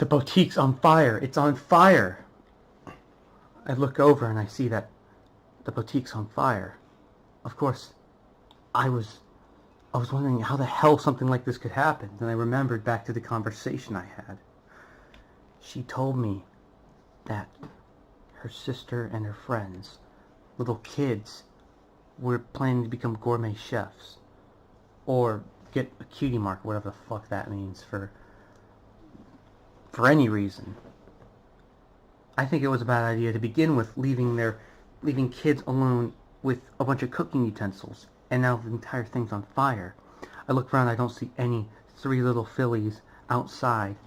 The boutique's on fire! It's on fire! I look over and I see that the boutique's on fire. Of course, I was wondering how the hell something like this could happen. Then I remembered back to the conversation I had. She told me that her sister and her friends, little kids, were planning to become gourmet chefs. Or get a cutie mark, whatever the fuck that means, for any reason. I think it was a bad idea to begin with, leaving kids alone with a bunch of cooking utensils, and now the entire thing's on fire. I look around, I don't see any 3 little fillies outside.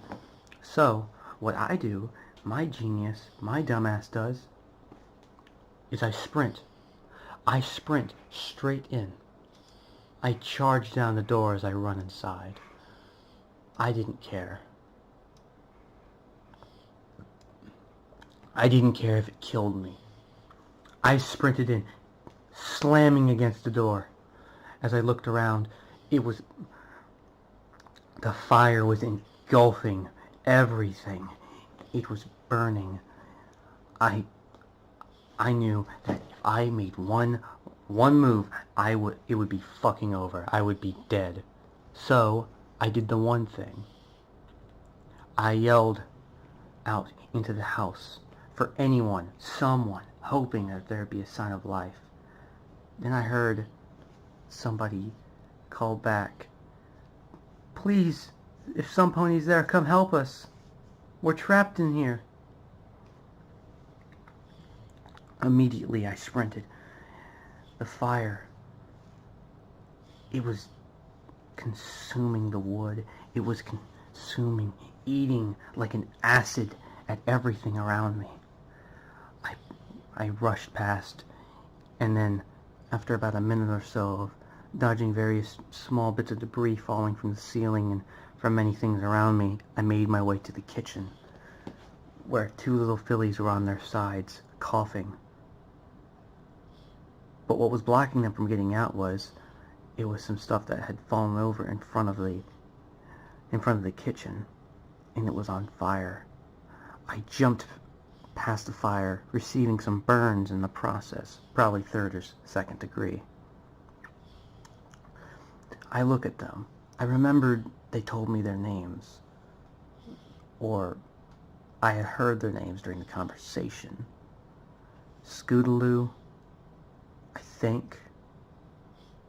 So, what I do, my genius, my dumbass does, is I sprint. I sprint straight in. I charge down the door as I run inside. I didn't care. I didn't care if it killed me. I sprinted in, slamming against the door. As I looked around, the fire was engulfing everything. It was burning. I knew that if I made one move, it would be fucking over. I would be dead. So, I did the one thing. I yelled out into the house for anyone, someone, hoping that there'd be a sign of life. Then I heard somebody call back, "Please, if some pony's there, come help us. We're trapped in here." Immediately I sprinted. The fire, it was consuming the wood. It was consuming, eating like an acid at everything around me. I rushed past, and then after about a minute or so of dodging various small bits of debris falling from the ceiling and from many things around me, I made my way to the kitchen, where 2 little fillies were on their sides, coughing. But what was blocking them from getting out was some stuff that had fallen over in front of the kitchen, and it was on fire. I jumped past the fire, receiving some burns in the process, probably 3rd or 2nd degree. I look at them. I remembered they told me their names, or I had heard their names during the conversation. Scootaloo, I think,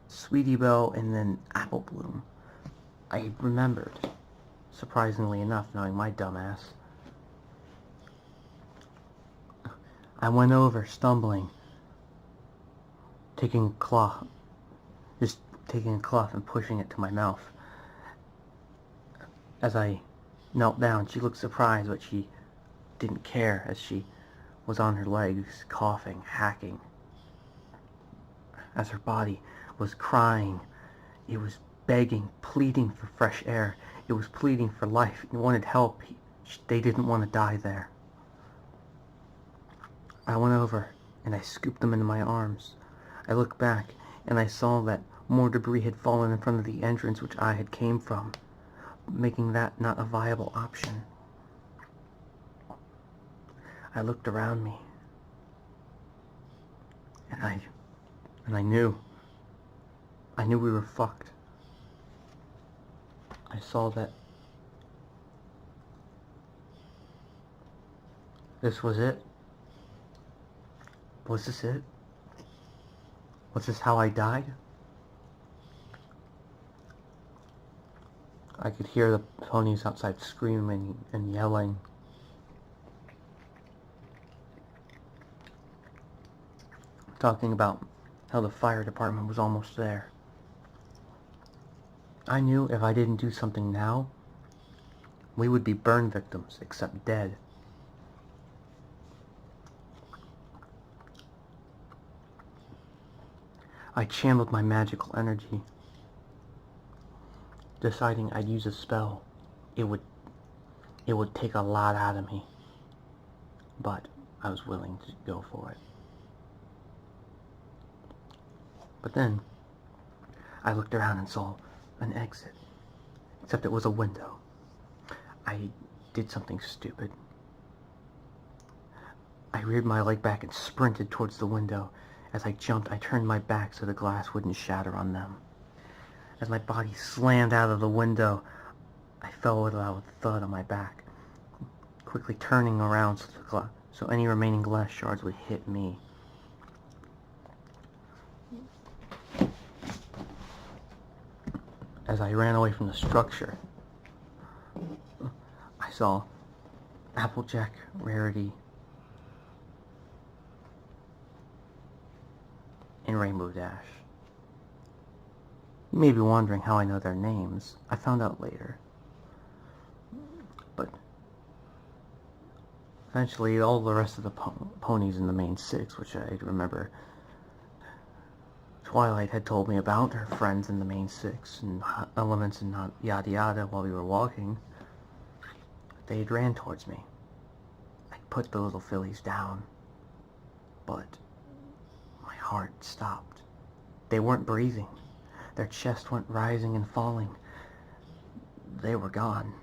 Sweetie Belle, and then Apple Bloom. I remembered, surprisingly enough, knowing my dumbass. I went over, stumbling, taking a cloth and pushing it to my mouth. As I knelt down, she looked surprised, but she didn't care as she was on her legs, coughing, hacking. As her body was crying, it was begging, pleading for fresh air. It was pleading for life. It wanted help. They didn't want to die there. I went over and I scooped them into my arms. I looked back and I saw that more debris had fallen in front of the entrance which I had came from, making that not a viable option. I looked around me and I knew we were fucked. I saw that this was it. Was this it? Was this how I died? I could hear the ponies outside screaming and yelling. Talking about how the fire department was almost there. I knew if I didn't do something now, we would be burn victims, except dead. I channeled my magical energy, deciding I'd use a spell. It would take a lot out of me, but I was willing to go for it. But then, I looked around and saw an exit, except it was a window. I did something stupid. I reared my leg back and sprinted towards the window. As I jumped, I turned my back so the glass wouldn't shatter on them. As my body slammed out of the window, I fell with a loud thud on my back, quickly turning around so any remaining glass shards would hit me. As I ran away from the structure, I saw Applejack, Rarity, and Rainbow Dash. You may be wondering how I know their names. I found out later. But eventually all the rest of the ponies in the main six, which I remember Twilight had told me about, her friends in the main six, and elements and yada yada while we were walking, they had ran towards me. I put the little fillies down, but my heart stopped. They weren't breathing. Their chests weren't rising and falling. They were gone.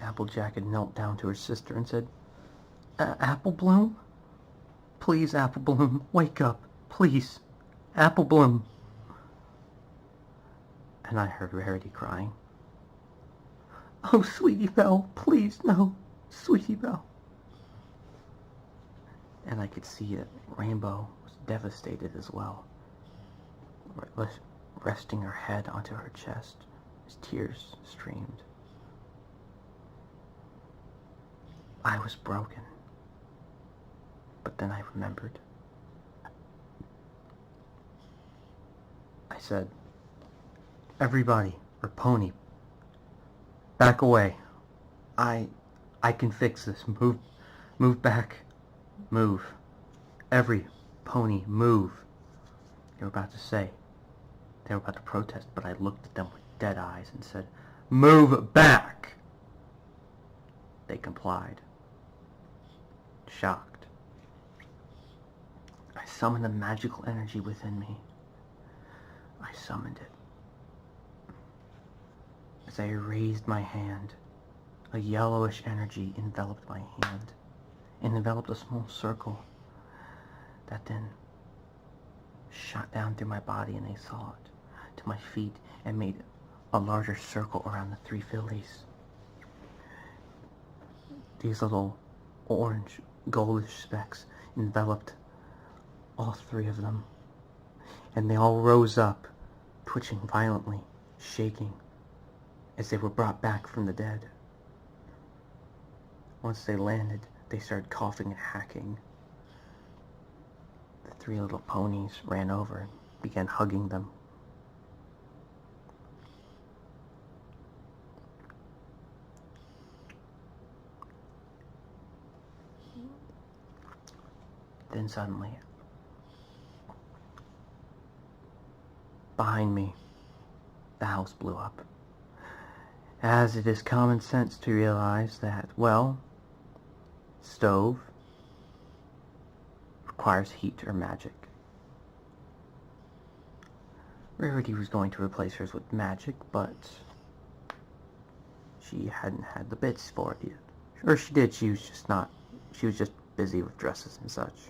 Applejack had knelt down to her sister and said, "Apple Bloom? Please, Apple Bloom, wake up. Please, Apple Bloom." And I heard Rarity crying, "Oh, Sweetie Belle, please, no, Sweetie Belle." And I could see that Rainbow was devastated as well, resting her head onto her chest as tears streamed. I was broken. But then I remembered. I said, "Everybody, or pony, back away. I can fix this. Move back. Move. Every pony, move." They were about to say. They were about to protest, but I looked at them with dead eyes and said, "Move back." They complied. Shocked. I summoned a magical energy within me. I summoned it. As I raised my hand, a yellowish energy enveloped my hand and enveloped a small circle that then shot down through my body, and I saw it to my feet and made a larger circle around the three fillies. These little orange, goldish specks enveloped all three of them, and they all rose up, twitching violently, shaking, as they were brought back from the dead. Once they landed, they started coughing and hacking. The three little ponies ran over and began hugging them. Then suddenly, behind me, the house blew up. As it is common sense to realize that, well, stove requires heat or magic. Rarity was going to replace hers with magic, but she hadn't had the bits for it yet. Or she did, she was just busy with dresses and such.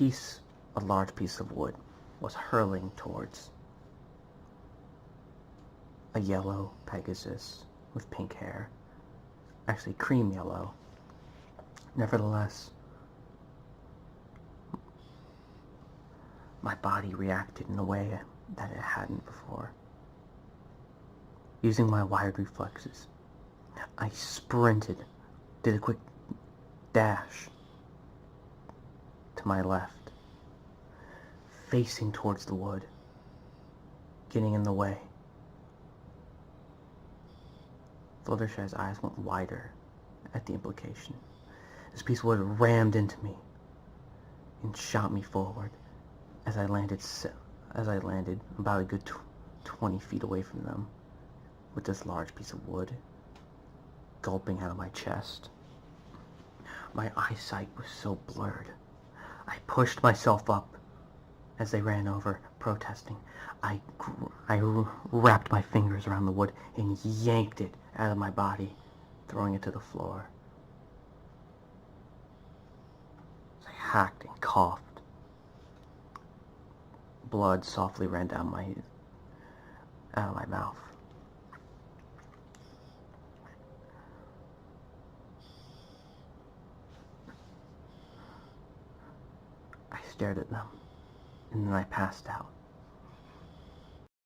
A large piece of wood was hurling towards a yellow Pegasus with pink hair. Actually, cream yellow. Nevertheless, my body reacted in a way that it hadn't before. Using my wired reflexes, I sprinted, did a quick dash to my left, facing towards the wood, getting in the way. Fluttershy's eyes went wider at the implication. This piece of wood rammed into me and shot me forward as I landed about a good 20 feet away from them, with this large piece of wood gulping out of my chest. My eyesight was so blurred. I pushed myself up as they ran over, protesting. I wrapped my fingers around the wood and yanked it out of my body, throwing it to the floor. As I hacked and coughed, blood softly ran down out of my mouth. I stared at them, and then I passed out.